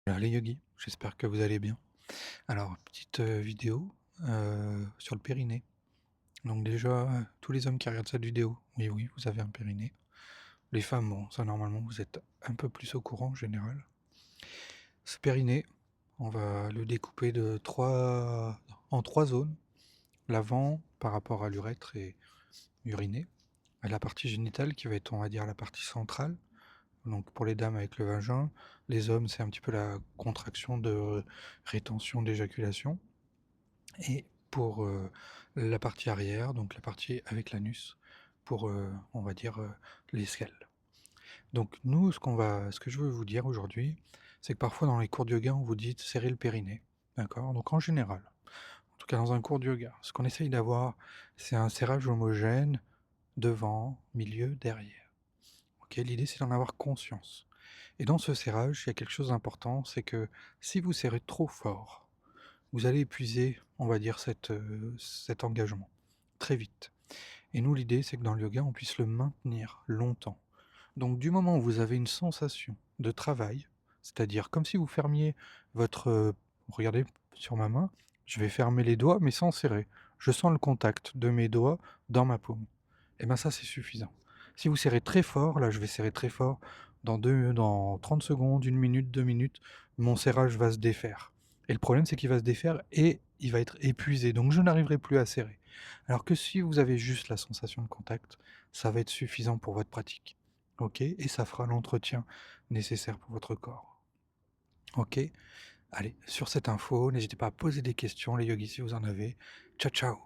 Alors les yogis, j'espère que vous allez bien. Alors petite, vidéo, sur le périnée. Donc déjà, tous les hommes qui regardent cette vidéo, oui, oui, vous avez un périnée. Les femmes, bon, ça normalement vous êtes un peu plus au courant en général. Ce périnée, on va le découper en 3 zones. L'avant par rapport à l'urètre et uriné, et la partie génitale qui va être, on va dire, la partie centrale. Donc pour les dames avec le vagin, les hommes, c'est un petit peu la contraction de rétention d'éjaculation. Et pour, la partie arrière, donc la partie avec l'anus, pour, on va dire, les scales. Donc nous, ce que je veux vous dire aujourd'hui, c'est que parfois dans les cours de yoga, on vous dit de serrer le périnée, d'accord? Donc en général, en tout cas dans un cours de yoga, ce qu'on essaye d'avoir, c'est un serrage homogène devant, milieu, derrière. OK? L'idée, c'est d'en avoir conscience. Et dans ce serrage, il y a quelque chose d'important, c'est que si vous serrez trop fort, vous allez épuiser, on va dire, cet engagement, très vite. Et nous, l'idée, c'est que dans le yoga, on puisse le maintenir longtemps. Donc du moment où vous avez une sensation de travail, c'est-à-dire comme si vous fermiez votre, regardez sur ma main, je vais fermer les doigts, mais sans serrer. Je sens le contact de mes doigts dans ma paume. Et ben ça, c'est suffisant. Si vous serrez très fort, là, je vais serrer très fort, dans 30 secondes, 1 minute, 2 minutes, mon serrage va se défaire. Et le problème, c'est qu'il va se défaire et il va être épuisé, donc je n'arriverai plus à serrer. Alors que si vous avez juste la sensation de contact, ça va être suffisant pour votre pratique. OK? Et ça fera l'entretien nécessaire pour votre corps. OK? Allez, sur cette info, n'hésitez pas à poser des questions, les yogis, si vous en avez. Ciao, ciao!